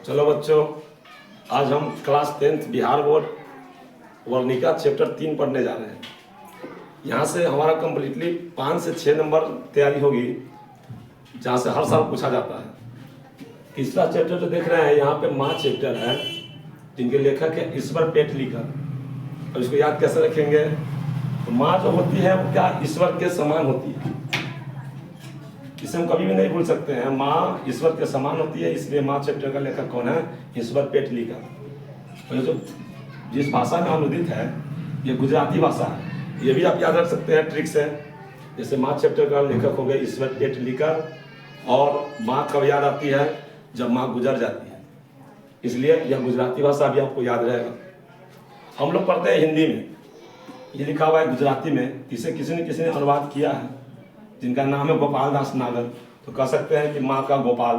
चलो बच्चों, आज हम class 10th Bihar board Varnika chapter 3 पढ़ने जा रहे हैं। यहाँ से हमारा कम्प्लीटली 5 से 6 नंबर तैयारी होगी, जहाँ से हर साल पूछा जाता है। तीसरा चैप्टर जो देख रहे हैं यहाँ पे माँ चैप्टर है, जिनके लेखक है ईश्वर पेटलीकर। और इसको याद कैसे रखेंगे? तो माँ जो होती है वो क्या ईश्वर के समान होती है, इसे हम कभी भी नहीं भूल सकते हैं। माँ ईश्वर के समान होती है, इसलिए माँ चैप्टर का लेखक कौन है? ईश्वर पेटलीकर। और जो जिस भाषा में अनुदित है ये गुजराती भाषा है, ये भी आप याद रख सकते हैं ट्रिक से। जैसे माँ चैप्टर का लेखक हो गए ईश्वर पेटलीकर, और माँ कब याद आती है? जब माँ गुजर जाती है, इसलिए यह गुजराती भाषा भी आपको याद रहेगा। हम लोग पढ़ते हैं हिंदी में, ये लिखा हुआ है गुजराती में, इसे किसी ने अनुवाद किया है, जिनका नाम है गोपाल दास नागर। तो कह सकते हैं कि माँ का गोपाल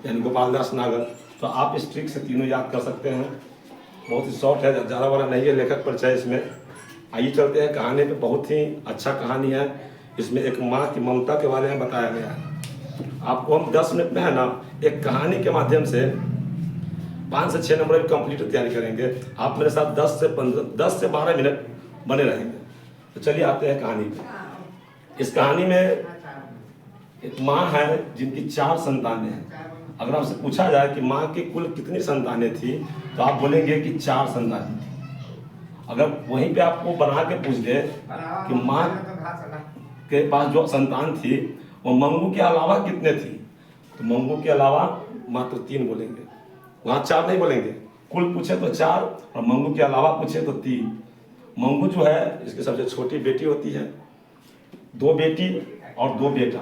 यानी गोपाल दास नागर। तो आप इस ट्रिक से तीनों याद कर सकते हैं। बहुत ही शॉर्ट है, ज़्यादा बड़ा नहीं है लेखक परिचय इसमें। आइए चलते हैं कहानी पे। बहुत ही अच्छा कहानी है, इसमें एक माँ की ममता के बारे में बताया गया है। आपको हम 10 मिनट में है ना एक कहानी के माध्यम से 5 से 6 नंबर की कंप्लीट तैयारी करेंगे। आप मेरे साथ 10 से 12 मिनट बने रहेंगे। तो चलिए आते हैं कहानी पे। इस कहानी में एक माँ है जिनकी 4 संतानें हैं। अगर आपसे पूछा जाए कि माँ की कुल कितनी संतानें थी, तो आप बोलेंगे कि 4 संतानें थी। अगर वहीं पे आपको बना के पूछ दे कि माँ के पास जो संतान थी वो मंगू के अलावा कितने थी, तो मंगू के अलावा मात्र 3 बोलेंगे। वहाँ 4 नहीं बोलेंगे। कुल पूछे तो 4 और मंगू के अलावा पूछे तो 3। मंगू जो है इसकी सबसे छोटी बेटी होती है, 2 बेटी और 2 बेटा,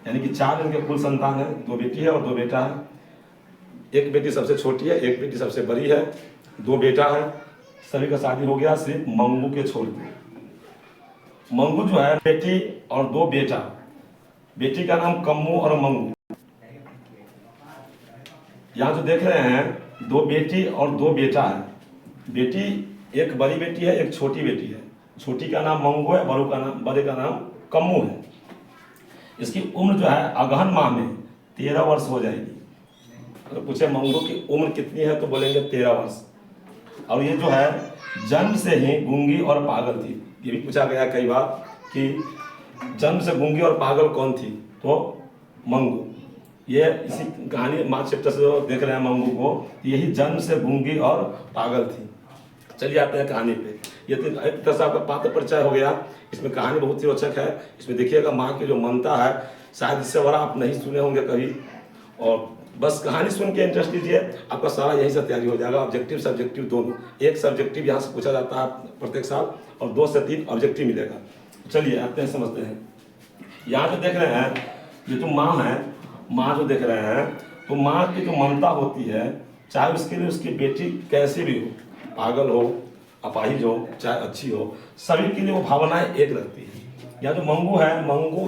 यानी कि 4 इनके कुल संतान है। 2 बेटी है और 2 बेटा है। एक बेटी सबसे छोटी है, एक बेटी सबसे बड़ी है, 2 बेटा है। सभी का शादी हो गया, सिर्फ मंगू के छोड़ के। मंगू जो है बेटी और 2 बेटा, बेटी का नाम कम्मू और मंगू। यहाँ जो देख रहे हैं 2 बेटी और 2 बेटा है। बेटी एक बड़ी बेटी है, एक छोटी बेटी है। छोटी का नाम मंगू है, बड़े का नाम कम्मू है। इसकी उम्र जो है अगहन माह में 13 वर्ष हो जाएगी। अगर पूछे मंगू की उम्र कितनी है तो बोलेंगे 13 वर्ष। और ये जो है जन्म से ही गूंगी और पागल थी। ये भी पूछा गया कई बार कि जन्म से गूंगी और पागल कौन थी, तो मंगू। ये इसी कहानी माँ चैप्टर से जो देख रहे हैं मंगू को, यही जन्म से गूंगी और पागल थी। चलिए आते हैं कहानी पे। ये तो एक तरह से आपका पात्र परिचय हो गया। इसमें कहानी बहुत ही रोचक है। इसमें देखिएगा माँ की जो ममता है, शायद इससे बड़ा आप नहीं सुने होंगे कभी। और बस कहानी सुन के इंटरेस्ट लीजिए, आपका सारा यहीं से तैयारी हो जाएगा। ऑब्जेक्टिव सब्जेक्टिव दोनों। एक सब्जेक्टिव यहाँ से पूछा जाता है प्रत्येक साल, और 2 से 3 ऑब्जेक्टिव मिलेगा। चलिए आते हैं, समझते हैं। यहाँ जो देख रहे हैं ये जो माँ है, माँ जो देख रहे हैं, तो माँ की जो ममता होती है, चाहे उसके लिए उसकी बेटी कैसी भी हो, पागल हो, अपाहिज हो, चाहे अच्छी हो, सभी के लिए वो भावनाएं एक रखती है। या जो मंगू है, मंगू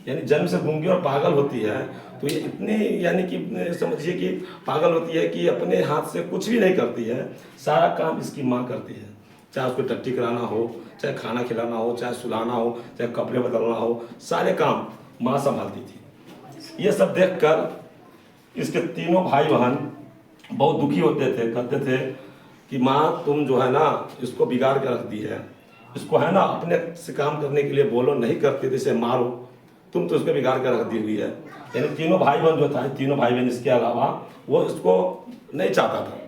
यानी जन्म से गूंगी और पागल होती है, तो ये इतनी यानी कि समझिए कि पागल होती है कि अपने हाथ से कुछ भी नहीं करती है, सारा काम इसकी माँ करती है। चाहे उसको टट्टी कराना हो, चाहे खाना खिलाना हो, चाहे सुलाना हो, चाहे कपड़े बदलना हो, सारे काम माँ संभालती थी। ये सब देखकर इसके तीनों भाई बहन बहुत दुखी होते थे। कहते थे कि माँ तुम जो है ना इसको बिगाड़ के रख दी है, इसको है ना अपने से काम करने के लिए बोलो, नहीं करती इसे मारो, तुम तो इसको बिगाड़ के रख दी हुई है। यानी तीनों भाई बहन जो था, तीनों भाई बहन इसके अलावा वो इसको नहीं चाहता था,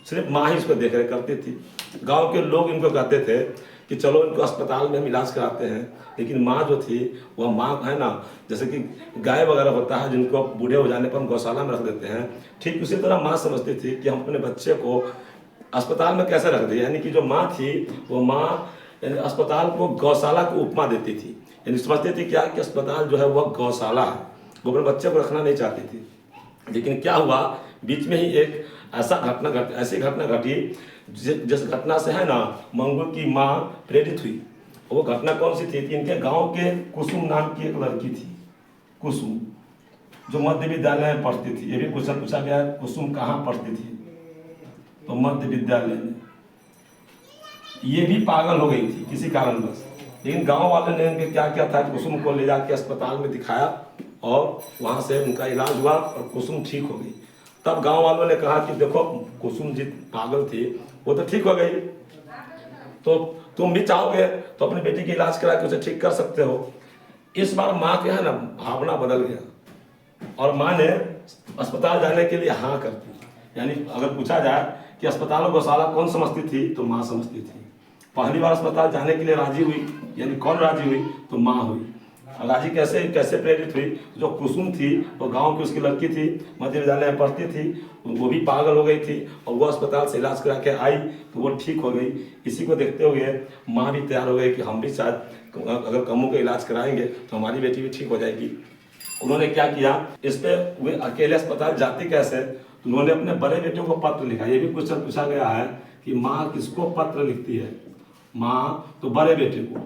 सिर्फ माँ ही इसको देख रेख करती थी। गांव के लोग इनको कहते थे कि चलो इनको अस्पताल में हम इलाज कराते हैं, लेकिन माँ जो थी वह माँ है ना, जैसे कि गाय वगैरह होता है जिनको बूढ़े हो जाने पर हम गौशाला में रख देते हैं, ठीक उसी तरह माँ समझती थी कि हम अपने बच्चे को अस्पताल में कैसे रख दें। यानी कि जो माँ थी वो माँ यानी अस्पताल को गौशाला को उपमा देती थी। यानी समझती थी क्या कि अस्पताल जो है वह गौशाला है, वो अपने बच्चे को रखना नहीं चाहती थी। लेकिन क्या हुआ, बीच में ही एक ऐसी घटना घटी जिस घटना से है ना मंगू की माँ प्रेरित हुई। वो घटना कौन सी थी कि इनके गांव के कुसुम नाम की एक लड़की थी, कुसुम, जो मध्य विद्यालय में पढ़ती थी। ये भी क्वेश्चन पूछा गया है, कुसुम कहाँ पढ़ती थी, तो मध्य विद्यालय में। ये भी पागल हो गई थी किसी कारणवश, लेकिन गांव वाले ने इनके क्या किया था, कुसुम को ले जाके अस्पताल में दिखाया और वहाँ से उनका इलाज हुआ और कुसुम ठीक हो गई। तब गांव वालों ने कहा कि देखो कुसुम जी पागल थी, वो तो ठीक हो गई, तो तुम भी चाहोगे तो अपनी बेटी की इलाज करा के उसे ठीक कर सकते हो। इस बार माँ के है ना भावना बदल गया और माँ ने अस्पताल जाने के लिए हाँ कर दी। यानी अगर पूछा जाए कि अस्पताल और गौशाला कौन समझती थी, तो माँ समझती थी। पहली बार अस्पताल जाने के लिए राजी हुई, यानी कौन राजी हुई, तो माँ हुई। राजी कैसे कैसे प्रेरित हुई? जो कुसुम थी वो गांव की उसकी लड़की थी, मध्य विद्यालय में पढ़ती थी, वो भी पागल हो गई थी और वो अस्पताल से इलाज करा के आई तो वो ठीक हो गई। इसी को देखते हुए माँ भी तैयार हो गई कि हम भी शायद अगर कम्मू का इलाज कराएंगे तो हमारी बेटी भी ठीक हो जाएगी। उन्होंने क्या किया, इस पे वे अकेले अस्पताल जाती कैसे, तो उन्होंने अपने बड़े बेटे को पत्र लिखा। ये भी क्वेश्चन पूछा गया है कि माँ किसको पत्र लिखती है? माँ तो बड़े बेटे को,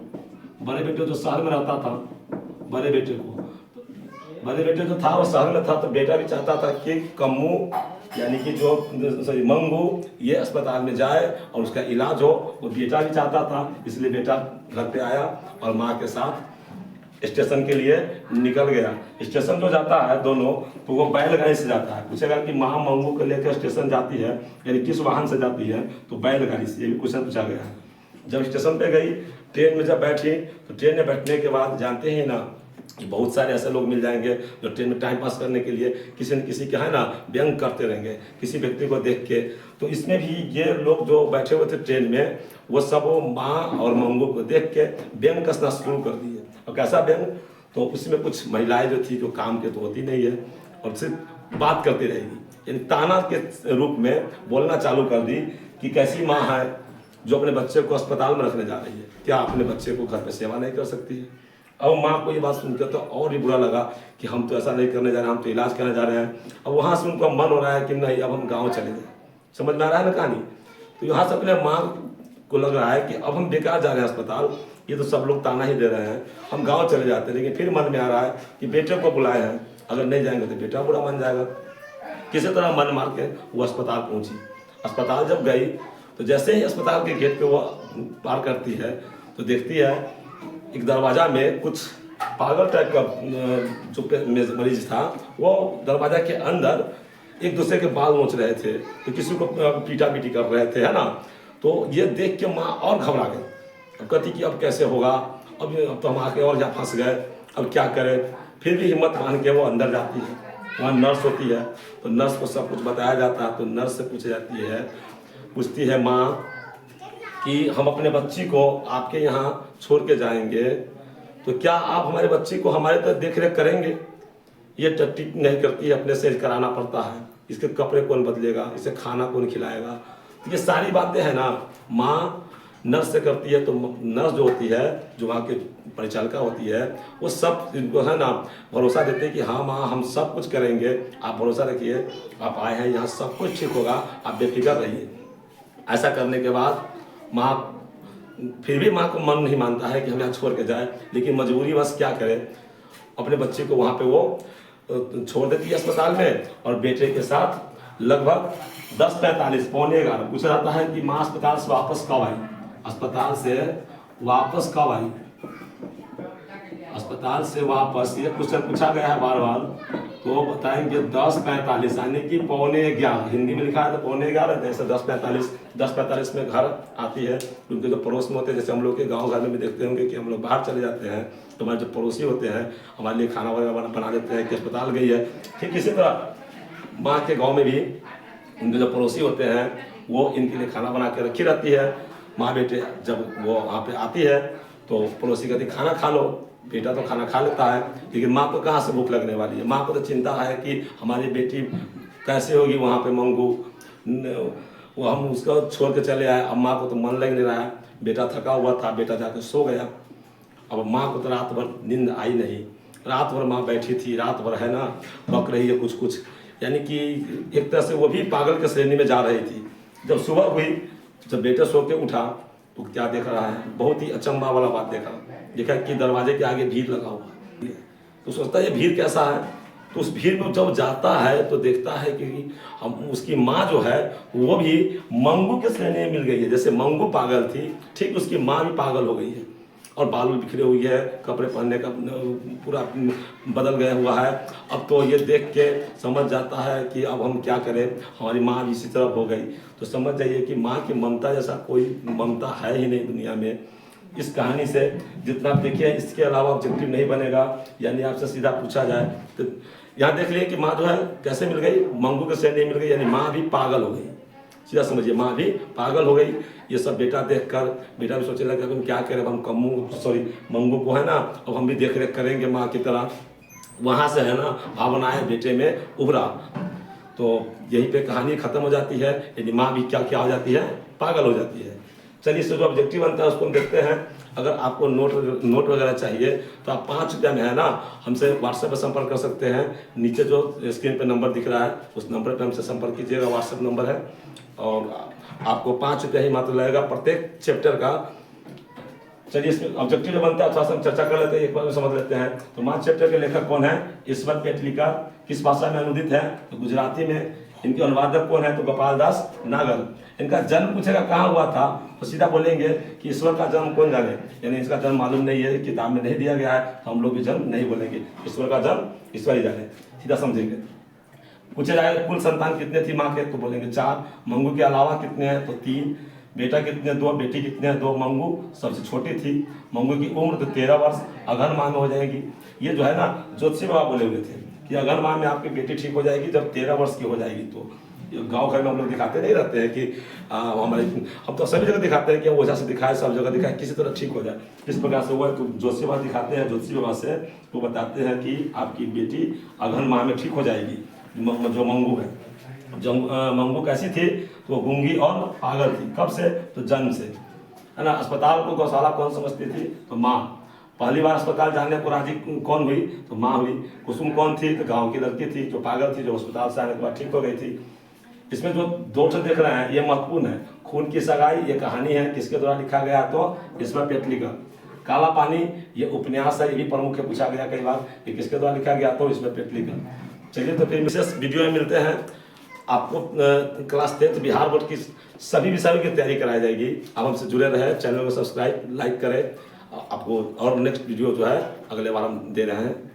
बड़े बेटे जो शहर में रहता था, बड़े बेटे जो था वो शहर में था, तो बेटा भी चाहता था कि कम्मू यानी कि जो मंगू ये अस्पताल में जाए और उसका इलाज हो। वो बेटा भी चाहता था, इसलिए बेटा घर पे आया और माँ के साथ स्टेशन के लिए निकल गया। स्टेशन जो जाता है दोनों, तो वो बैलगाड़ी से जाता है। पूछेगा कि माँ मंगू को लेकर स्टेशन जाती है यानी किस वाहन से जाती है, तो बैलगाड़ी से। ये भी क्वेश्चन पूछा गया है। जब स्टेशन पे गई, ट्रेन में जब बैठी, तो ट्रेन में बैठने के बाद जानते हैं ना कि बहुत सारे ऐसे लोग मिल जाएंगे जो ट्रेन में टाइम पास करने के लिए किसी न किसी के है ना व्यंग करते रहेंगे किसी व्यक्ति को देख के। तो इसमें भी ये लोग जो बैठे हुए थे ट्रेन में, वो सब माँ और मंगू को देख के व्यंग कसना शुरू कर दिए। और कैसा व्यंग, तो उसमें कुछ महिलाएं जो थी जो काम के तो होती नहीं है और सिर्फ बात करती रहेगी, यानी ताना के रूप में बोलना चालू कर दी कि कैसी माँ है जो अपने बच्चे को अस्पताल में रखने जा रही है, क्या अपने बच्चे को घर पे सेवा नहीं कर सकती है। अब माँ को ये बात सुनकर तो और भी बुरा लगा कि हम तो ऐसा नहीं करने जा रहे हैं, हम तो इलाज करने जा रहे हैं। अब वहाँ से उनका मन हो रहा है कि नहीं अब हम गाँव चले जाए। समझ में आ रहा है ना कहानी? तो यहाँ से अपने माँ को लग रहा है कि अब हम बेकार जा रहे हैं अस्पताल, ये तो सब लोग ताना ही दे रहे हैं, हम गाँव चले जाते हैं। लेकिन फिर मन में आ रहा है कि बेटे को बुलाए हैं, अगर नहीं जाएंगे तो बेटा बुरा मान जाएगा। किसी तरह मन मार के वो अस्पताल पहुँची। अस्पताल जब गई तो जैसे ही अस्पताल के गेट पे वो पार करती है तो देखती है एक दरवाजा में कुछ पागल टाइप का जो मरीज था, वो दरवाजा के अंदर एक दूसरे के बाल नोच रहे थे, तो किसी को पीटा पीटी कर रहे थे, है ना। तो ये देख के माँ और घबरा गई। अब कहती कि अब कैसे होगा, अब तो हम आके और यहाँ फंस गए, अब क्या करें। फिर भी हिम्मत मान के वो अंदर जाती है। वहाँ नर्स होती है, तो नर्स को सब कुछ बताया जाता है। तो नर्स से पूछती है माँ कि हम अपने बच्ची को आपके यहाँ छोड़ के जाएंगे, तो क्या आप हमारे बच्ची को हमारे तरह देख रेख करेंगे? ये टट्टी नहीं करती है, अपने से कराना पड़ता है, इसके कपड़े कौन बदलेगा, इसे खाना कौन खिलाएगा। तो ये सारी बातें हैं ना माँ नर्स से करती है। तो नर्स जो होती है, जो वहाँ की परिचालिका होती है, वो सब इनको है ना भरोसा देते हैं कि हाँ माँ हम सब कुछ करेंगे, आप भरोसा रखिए, आप आए हैं यहाँ सब कुछ ठीक होगा, आप बेफिक्र रहिए। ऐसा करने के बाद माँ, फिर भी माँ को मन नहीं मानता है कि हम यहाँ छोड़ के जाए, लेकिन मजबूरी बस क्या करे, अपने बच्चे को वहाँ पे वो छोड़ देती है अस्पताल में और बेटे के साथ लगभग 10:45 पौने 11 पूछा जाता है कि माँ अस्पताल से वापस कब आई। अस्पताल से वापस कब आई, अस्पताल से वापस, ये क्वेश्चन पूछा गया है बार बार, तो बताएंगे 10:45 यानी कि पौने 11। हिंदी में लिखा है तो पौने 11, जैसे 10:45 में घर आती है। उनके जो पड़ोस में होते हैं, जैसे हम लोग के गांव घर में भी देखते होंगे कि हम लोग बाहर चले जाते हैं तो हमारे जो पड़ोसी होते हैं हमारे लिए खाना वगैरह बना देते हैं कि अस्पताल गई है। ठीक इसी तरह माँ के गाँव में भी उनके जो पड़ोसी होते हैं वो इनके लिए खाना बना के रखी रहती है। माँ बेटे जब वो वहाँ पे आती है तो पड़ोसी कहती खाना खा लो। बेटा तो खाना खा लेता है, लेकिन माँ को कहाँ से भूख लगने वाली है। माँ को तो चिंता है कि हमारी बेटी कैसे होगी वहाँ पे मंगू, वो हम उसको छोड़ के चले आए। अब माँ को तो मन लग नहीं रहा है, बेटा थका हुआ था, बेटा जाकर सो गया। अब माँ को तो रात भर नींद आई नहीं, रात भर माँ बैठी थी, रात भर है ना बक रही है कुछ, यानी कि एक तरह से वो भी पागल के श्रेणी में जा रही थी। जब सुबह हुई, जब बेटा सो के उठा तो क्या देख रहा है, बहुत ही अचंभा वाला बात देखा कि दरवाजे के आगे भीड़ लगा हुआ है। तो सोचता है ये भीड़ कैसा है, तो उस भीड़ में जब जाता है तो देखता है कि हम उसकी माँ जो है वो भी मंगू के श्रेणी में मिल गई है। जैसे मंगू पागल थी, ठीक उसकी माँ भी पागल हो गई है। और बाल बिखरे हुई है, कपड़े पहनने का पूरा बदल गया हुआ है। अब तो ये देख के समझ जाता है कि अब हम क्या करें, हमारी माँ भी इसी तरफ हो गई। तो समझ जाइए कि माँ की ममता जैसा कोई ममता है ही नहीं दुनिया में। इस कहानी से जितना आप देखिए, इसके अलावा ऑब्जेक्टिव नहीं बनेगा। यानी आपसे सीधा पूछा जाए तो यहाँ देख लिए कि माँ जो है कैसे मिल गई, मंगू के से नहीं मिल गई, यानी माँ भी पागल हो गई। सीधा समझिए, माँ भी पागल हो गई। ये सब बेटा देखकर बेटा भी सोचने लगा कि हम क्या करें, हम मंगू को है ना अब हम भी देख रेख करेंगे माँ की तरह। वहाँ से है ना भावनाएं बेटे में उभरा। तो यहीं पे कहानी खत्म हो जाती है, यानी माँ भी क्या हो जाती है, पागल हो जाती है। चलिए, इससे जो ऑब्जेक्टिव बनता है उसको हम देखते हैं। अगर आपको नोट वगैरह चाहिए तो आप 5 रुपया में है ना हमसे व्हाट्सएप पर संपर्क कर सकते हैं। नीचे जो स्क्रीन पे नंबर दिख रहा है उस नंबर पे हमसे संपर्क कीजिएगा, व्हाट्सएप नंबर है। और आपको 5 रुपया ही मात्र लगेगा प्रत्येक चैप्टर का। चलिए, इसमें ऑब्जेक्टिव जो बनता है थोड़ा सा हम चर्चा कर लेते हैं, एक बार में समझ लेते हैं। तो 5 चैप्टर के लेखक कौन है? ईश्वर पेटलिका। किस भाषा में अनुदित है? तो गुजराती में। इनके अनुवादक कौन है? तो गोपाल दास नागर। इनका जन्म पूछेगा कहाँ हुआ था, तो सीधा बोलेंगे कि ईश्वर का जन्म कौन जाने, यानी इसका जन्म मालूम नहीं है, किताब में नहीं दिया गया है, तो हम लोग भी जन्म नहीं बोलेंगे। ईश्वर का जन्म ईश्वर ही जाने, सीधा समझेंगे। पूछे जाएगा कुल संतान कितने थी माँ के, तो बोलेंगे 4। मंगू के अलावा कितने हैं? तो 3। बेटा कितने? 2। बेटी कितने हैं? 2। मंगू सबसे छोटी थी। मंगू की उम्र तो 13 वर्ष, अगहन माह में हो जाएगी। ये जो है ना ज्योतिषी बाबा बोले हुए थे कि अगहन माह में आपकी बेटी ठीक हो जाएगी जब 13 वर्ष की हो जाएगी। तो गांव घर में हम लोग दिखाते नहीं रहते हैं कि हमारे, हम तो सभी जगह दिखाते हैं कि ओझा से दिखाए, सब जगह दिखाए, किसी तरह ठीक हो जाए। इस प्रकार से वो तो ज्योतिषी बाबा दिखाते हैं, ज्योतिषी बाबा से वो बताते हैं कि आपकी बेटी अगहन माह में ठीक हो जाएगी। जो मंगू है, जब मंगू कैसी थी तो वो गूंगी और पागल थी। कब से? तो जन्म से, है ना। अस्पताल को गौशाला कौन समझती थी? तो माँ। पहली बार अस्पताल जाने को राजी कौन हुई? तो माँ हुई। कुसुम कौन थी? तो गांव की लड़की थी जो पागल थी, जो अस्पताल से आने के बाद ठीक हो गई थी। इसमें जो 2 देख रहे हैं ये महत्वपूर्ण है। खून की सगाई ये कहानी है, किसके द्वारा लिखा गया? तो ईश्वर पेटलिका। काला पानी ये उपन्यास है, ये भी प्रमुख है, पूछा गया कई बार, ये किसके द्वारा लिखा गया? तो ईश्वर पेटलिका। चलिए, तो फिर विशेष वीडियो में मिलते हैं। आपको क्लास 10th बिहार बोर्ड की सभी विषयों की तैयारी कराई जाएगी। आप हमसे जुड़े रहे, चैनल को सब्सक्राइब लाइक करें। आपको और नेक्स्ट वीडियो जो है अगले बार हम दे रहे हैं।